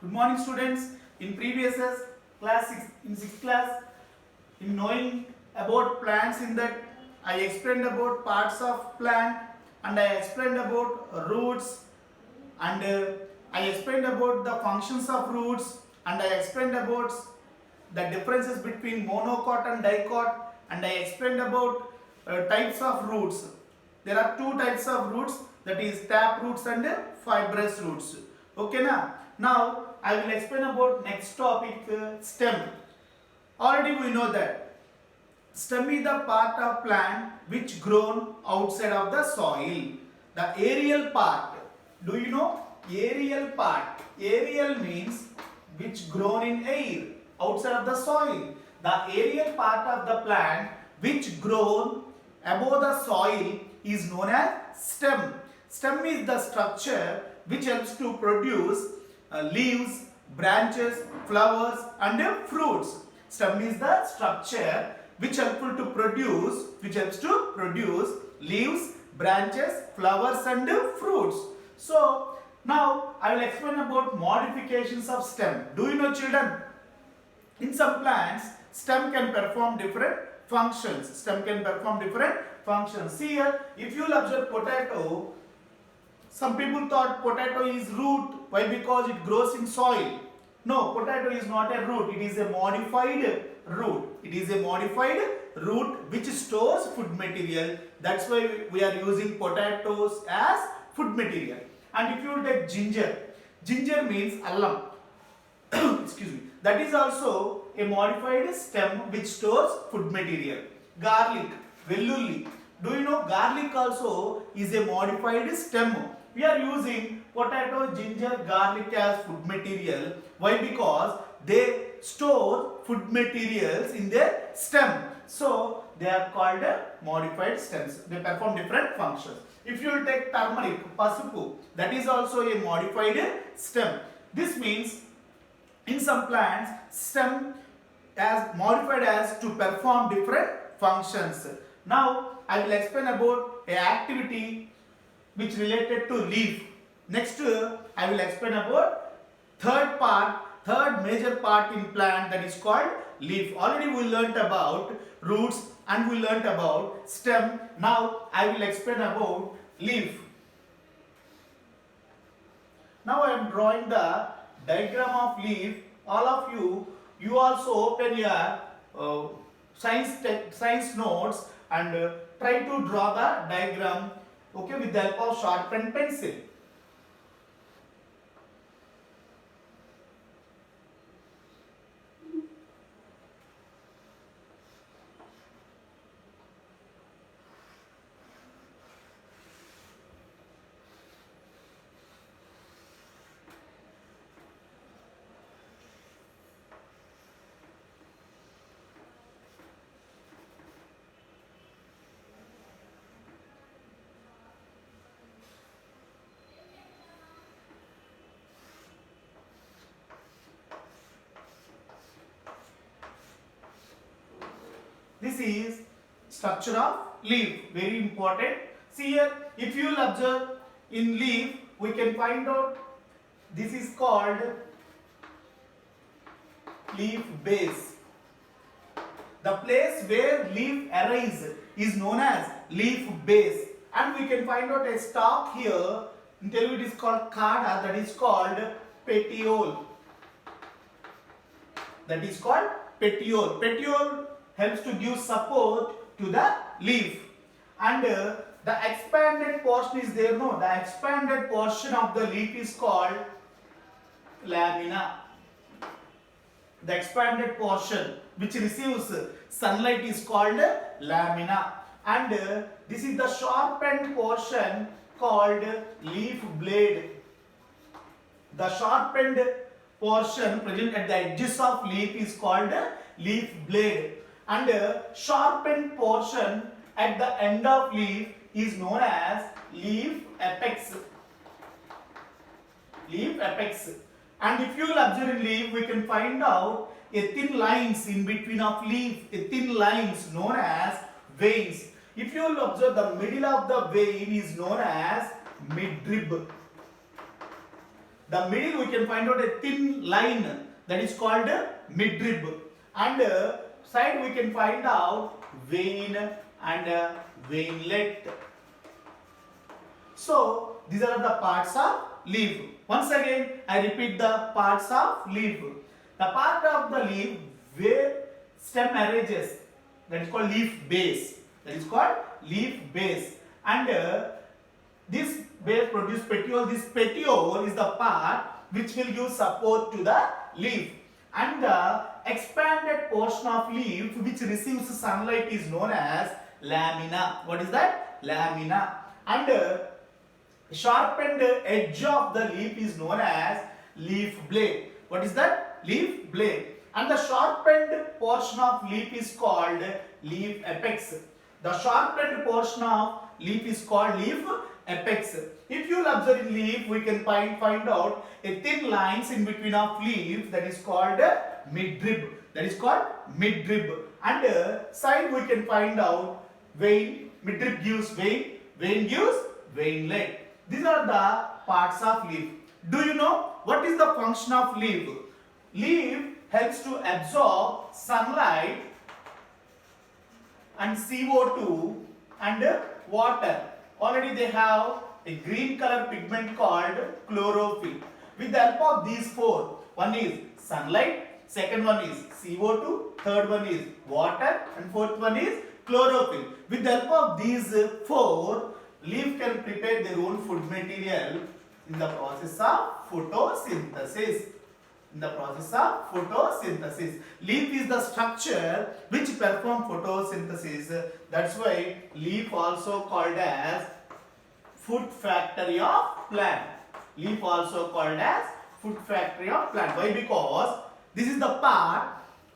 Good morning, students. In previous class 6, in 6th class, in knowing about plants, in that I explained about parts of plant and I explained about roots and I explained about the functions of roots and I explained about the differences between monocot and dicot and I explained about types of roots. There are two types of roots, that is tap roots and fibrous roots. Okay na? Now I will explain about next topic, stem. Already we know that stem is the part of plant which grown outside of the soil. The aerial part. Do you know? Aerial part. Aerial means which grown in air, outside of the soil. The aerial part of the plant which grown above the soil is known as stem. Stem is the structure which helps to produce leaves, branches, flowers and fruits. Stem is the structure which helps to produce leaves, branches, flowers and fruits. So now I will explain about modifications of stem. Do you know, children? In some plants, stem can perform different functions. Stem can perform different functions. See here, if you will observe potato, some people thought potato is root. Why? Because it grows in soil. No, potato is not a root. It is a modified root. It is a modified root which stores food material. That's why we are using potatoes as food material. And if you take ginger, ginger means alum. Excuse me. That is also a modified stem which stores food material. Garlic, vellulli. Do you know garlic also is a modified stem? We are using potato, ginger, garlic as food material. Why? Because they store food materials in their stem. So they are called modified stems. They perform different functions. If you will take turmeric, pasupu, that is also a modified stem. This means in some plants, stem as modified as to perform different functions. Now I will explain about a activity which related to leaf. Next I will explain about third major part in plant, that is called leaf. Already we learnt about roots and we learnt about stem. Now I will explain about leaf. Now I am drawing the diagram of leaf. All of you also open your science notes and try to draw the diagram, okay, with the help of sharpened pencil. This is structure of leaf, very important. See here, if you will observe in leaf, we can find out this is called leaf base. The place where leaf arises is known as leaf base. And we can find out a stalk here. In Telugu it is called kada, that is called petiole. That is called petiole. Petiole helps to give support to the leaf. And the expanded portion is there, no? The expanded portion of the leaf is called lamina. The expanded portion which receives sunlight is called lamina. And this is the sharpened portion called leaf blade. The sharpened portion present at the edges of leaf is called leaf blade. And sharpened portion at the end of leaf is known as leaf apex. Leaf apex. And if you will observe in leaf, we can find out a thin lines in between of leaf, a thin lines known as veins. If you will observe, the middle of the vein is known as midrib. the middle we can find out a thin line that is called midrib, and side we can find out vein and veinlet. So these are the parts of leaf. Once again I repeat the parts of leaf. The part of the leaf where stem arranges, that is called leaf base. That is called leaf base. And this base produces petiole. This petiole is the part which will give support to the leaf. And the expanded portion of leaf which receives sunlight is known as lamina. What is that? Lamina. And sharpened edge of the leaf is known as leaf blade. What is that? Leaf blade. And the sharpened portion of leaf is called leaf apex. The sharpened portion of leaf is called leaf apex. If you will observe in leaf, we can find out a thin lines in between of leaf, that is called midrib. That is called midrib. And side we can find out vein. Midrib gives vein. Vein gives veinlet. These are the parts of leaf. Do you know what is the function of leaf? Leaf helps to absorb sunlight and CO2 and water. Already they have a green color pigment called chlorophyll. With the help of these four, one is sunlight, second one is CO2, third one is water, and fourth one is chlorophyll. With the help of these four, leaf can prepare their own food material in the process of photosynthesis. In the process of photosynthesis. Leaf is the structure which perform photosynthesis. That's why leaf also called as food factory of plant. Leaf also called as food factory of plant. Why? Because this is the part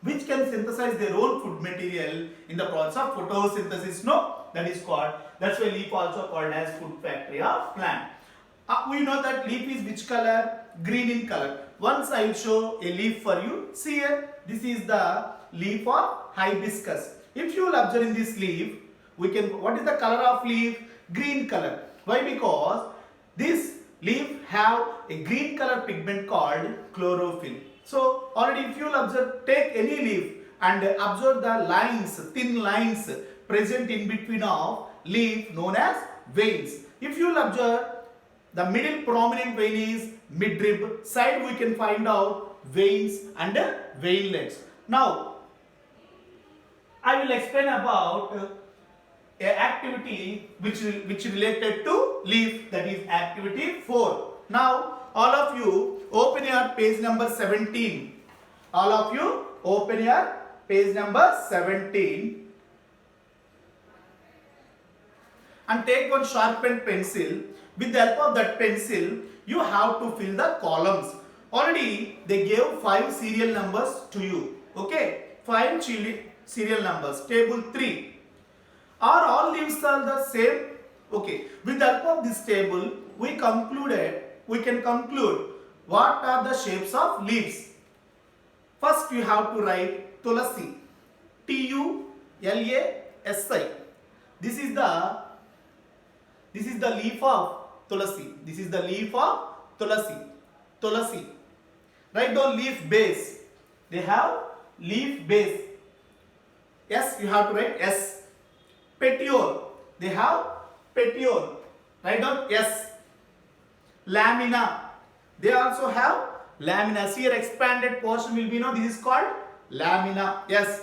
which can synthesize their own food material in the process of photosynthesis. No, that is called. That's why leaf also called as food factory of plant. We know that leaf is which color? Green in color. Once I will show a leaf for you. See here, this is the leaf of hibiscus. If you will observe in this leaf, we can, what is the color of leaf? Green color. Why? Because this leaf have a green color pigment called chlorophyll. So already if you will observe, take any leaf and observe the lines, thin lines present in between of leaf known as veins. If you will observe, the middle prominent vein is midrib. Side we can find out veins and veinlets. Now I will explain about a activity which related to leaf, that is activity 4. Now all of you open your page number 17. All of you open your page number 17 and take one sharpened pencil. With the help of that pencil, you have to fill the columns. Already they gave 5 serial numbers to you. Okay, 5 serial numbers. Table 3. Are all leaves are the same? Okay. With the help of this table, we can conclude what are the shapes of leaves. First, you have to write Tulasi. Tulasi. This is the leaf of Tulasi. This is the leaf of Tulasi. Tulasi. Write down leaf base. They have leaf base. Yes, you have to write S. Petiole. They have petiole. Write down S. Lamina. They also have lamina. See, your expanded portion will be known. This is called lamina. Yes.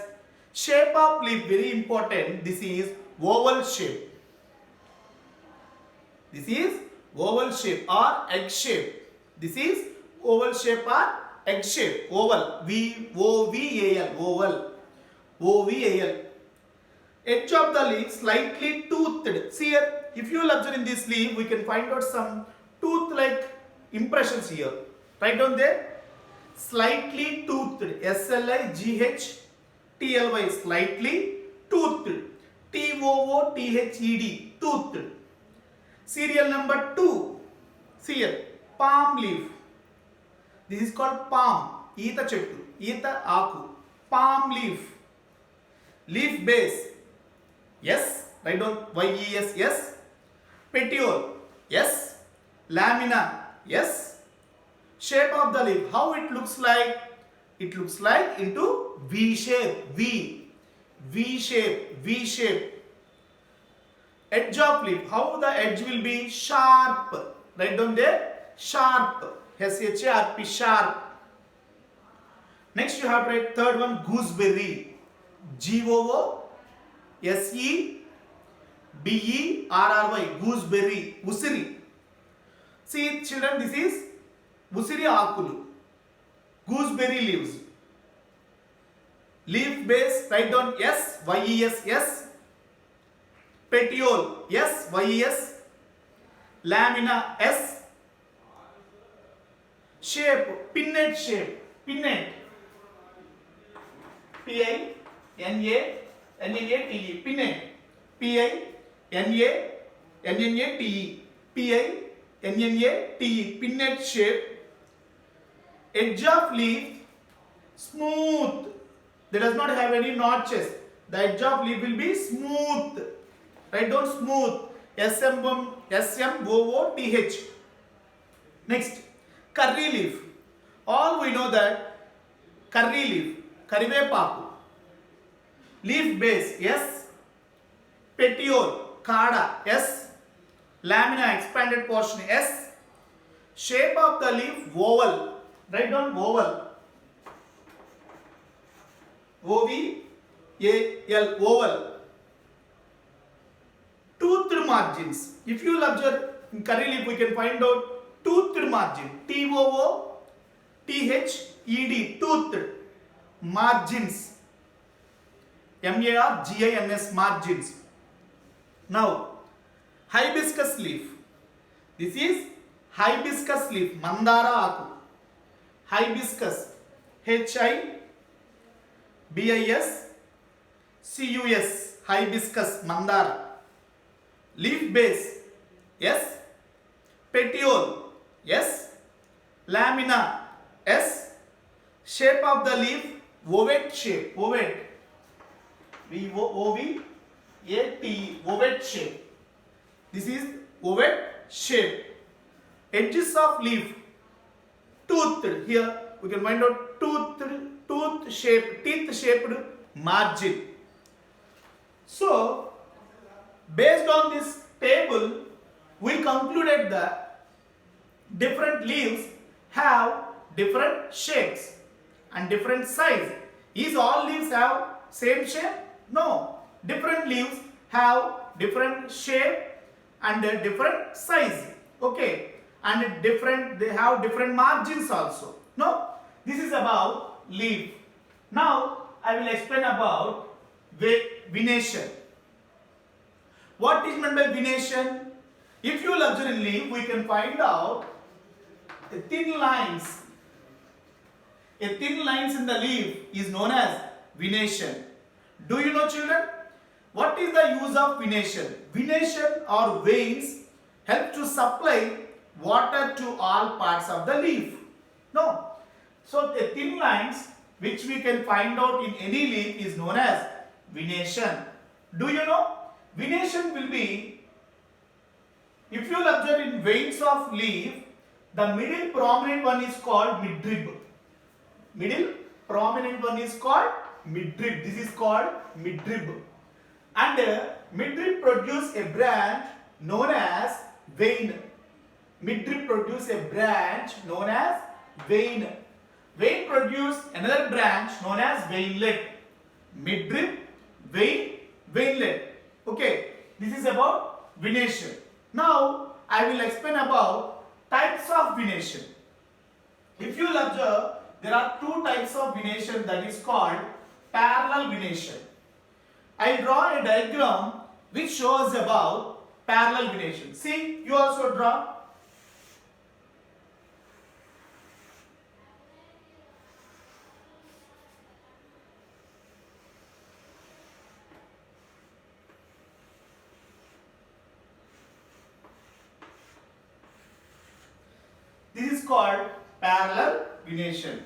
Shape of leaf, very important. This is oval shape. This is oval shape or egg shape. This is oval shape or egg shape. Oval. V-O-V-A-L. Oval. O-V-A-L. Edge of the leaf slightly toothed. See here, if you will observe in this leaf, we can find out some tooth-like impressions here. Write down there. Slightly toothed. S-L-I-G-H-T-L-Y. Slightly toothed. T-O-O-T-H-E-D. Toothed. Serial number 2. See here, palm leaf. This is called palm. Eeta chettu. Eeta aaku. Palm leaf. Leaf base. Yes. Write down Y-E-S. Yes. Petiole. Yes. Lamina. Yes. Shape of the leaf, how it looks like? It looks like into V shape, V shape, V shape. Edge of leaf, how the edge will be? Sharp. Write down there, sharp, S-H-A-R-P, sharp. Next you have to write third one, gooseberry, G-O-O-S-E-B-E-R-R-Y, gooseberry, usiri. See children, this is usiri akulu, gooseberry leaves. Leaf base, write down S, Y-E-S, S. Petiole, S, Y-E-S. Lamina, S. Shape, pinnate shape, pinnate, P-I-N-A-N-N-A-T-E, pinnate, P-I-N-A-N-N-A-T-E, P-I-N-N-A-T-E, pinnate shape. Edge of leaf, smooth, they does not have any notches. The edge of leaf will be smooth. Write down smooth, S-M-O-O-T-H. Next, curry leaf. All we know that curry leaf, karivepaku. Leaf base, S. Petiole, kada, S. Lamina, expanded portion, S. Shape of the leaf, oval. Write down oval, O-V-A-L, oval. Toothed margins. If you will observe in curry leaf, we can find out toothed margin, T-O-O-T-H-E-D, toothed margins, M-A-R-G-I-N-S, margins. Now, hibiscus leaf. This is hibiscus leaf, mandara aku. Hibiscus, H-I-B-I-S-C-U-S, hibiscus, mandara. Leaf base, S. Petiole, S. Lamina, S. Shape of the leaf, ovate shape, ovate, V-O-V-A-T-E, ovate shape. This is ovate shape. Edges of leaf, toothed. Here we can find out tooth shape, teeth shaped margin. So, based on this table, we concluded that different leaves have different shapes and different size. Is all leaves have same shape? No. Different leaves have different shape and different size. Okay. And they have different margins also. No. This is about leaf. Now I will explain about venation. What is meant by venation? If you will observe in leaf, we can find out the thin lines. A thin lines in the leaf is known as venation. Do you know, children? What is the use of venation? Venation or veins help to supply water to all parts of the leaf. No. So the thin lines which we can find out in any leaf is known as venation. Do you know? Venation will be, if you will observe in veins of leaf, the middle prominent one is called midrib. Middle prominent one is called midrib. This is called midrib. And midrib produce a branch known as vein. Midrib produce a branch known as vein. Vein produce another branch known as veinlet. Midrib, vein, veinlet. Okay, this is about venation. Now I will explain about types of venation. If you will observe, there are two types of venation, that is called parallel venation. I draw a diagram which shows about parallel venation. See, you also draw. This is called parallel venation.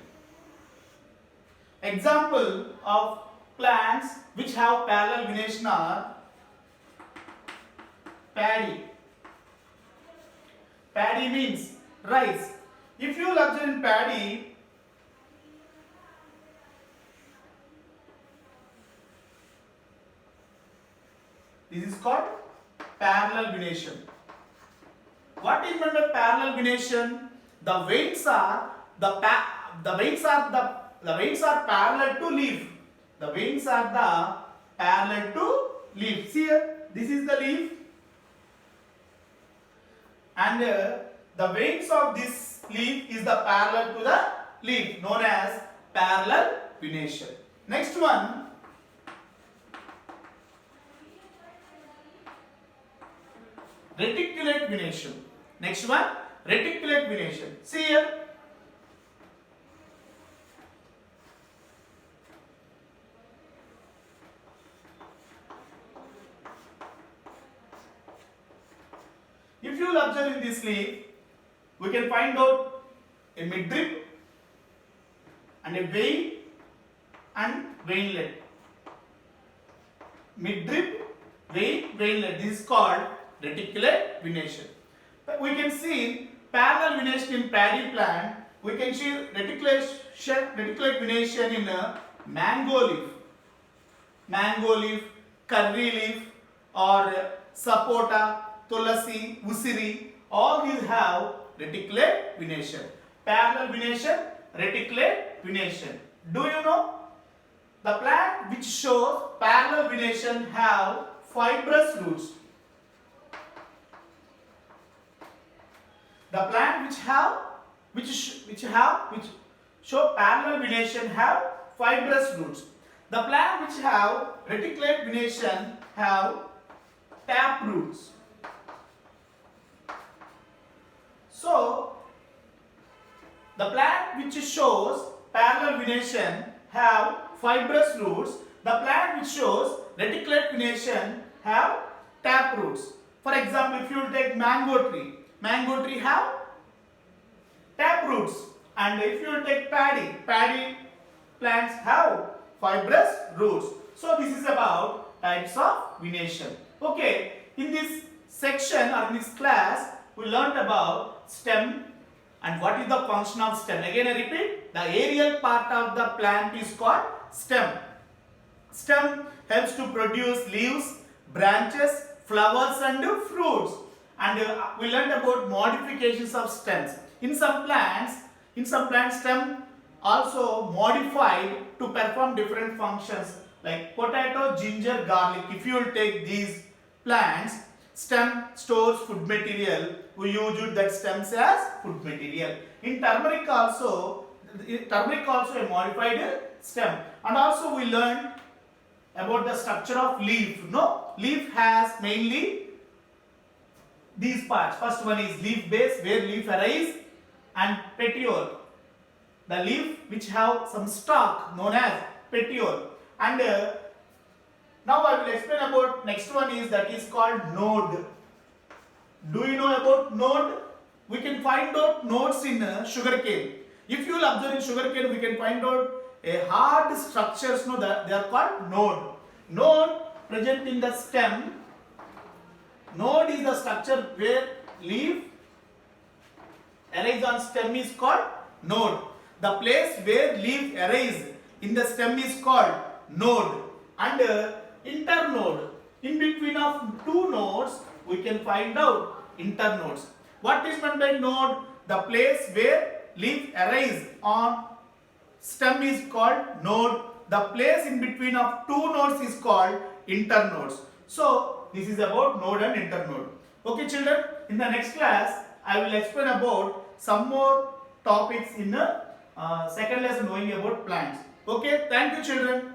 Example of plants which have parallel venation are paddy. Paddy means rice. If you will observe in paddy, this is called parallel venation. What is meant by parallel venation? The veins are parallel to leaf. The veins are the parallel to leaf. See here, this is the leaf, and the veins of this leaf is the parallel to the leaf, known as parallel venation. Next one, reticulate venation. Next one, reticulate venation. See here, if you will observe in this leaf, we can find out a midrib and a vein and veinlet. Midrib, vein, veinlet. This is called reticulate venation. We can see parallel venation in paddy plant. We can see reticulate venation in a mango leaf, curry leaf, or sapota, tulasi, usiri. All these have reticulate venation. Parallel venation, reticulate venation. Do you know? The plant which shows parallel venation have fibrous roots. The plant which show parallel venation have fibrous roots. The plant which have reticulate venation have tap roots. So, the plant which shows parallel venation have fibrous roots. The plant which shows reticulate venation have tap roots. For example, if you take mango tree have tap roots. And if you take paddy plants have fibrous roots. So this is about types of venation. Okay, in this section or in this class, we learned about stem and what is the function of stem. Again I repeat, the aerial part of the plant is called stem. Stem helps to produce leaves, branches, flowers and fruits. And we learned about modifications of stems. In some plants stem also modified to perform different functions, like potato, ginger, garlic. If you will take these plants, stem stores food material. We use that stems as food material. In turmeric also a modified stem. And also we learned about the structure of leaf. Leaf has mainly these parts. First one is leaf base, where leaf arise, and petiole, the leaf which have some stalk known as petiole. And now I will explain about next one is that is called node. Do you know about node? We can find out nodes in sugarcane. If you will observe in sugarcane, we can find out a hard structures. They are called node. Node present in the stem. Node is the structure where leaf arise on stem is called node. The place where leaf arise in the stem is called node. And internode, in between of two nodes we can find out internodes. What is meant by node? The place where leaf arise on stem is called node. The place in between of two nodes is called internodes. So this is about node and internode. Okay children, in the next class I will explain about some more topics in the second lesson knowing about plants. Okay, thank you children.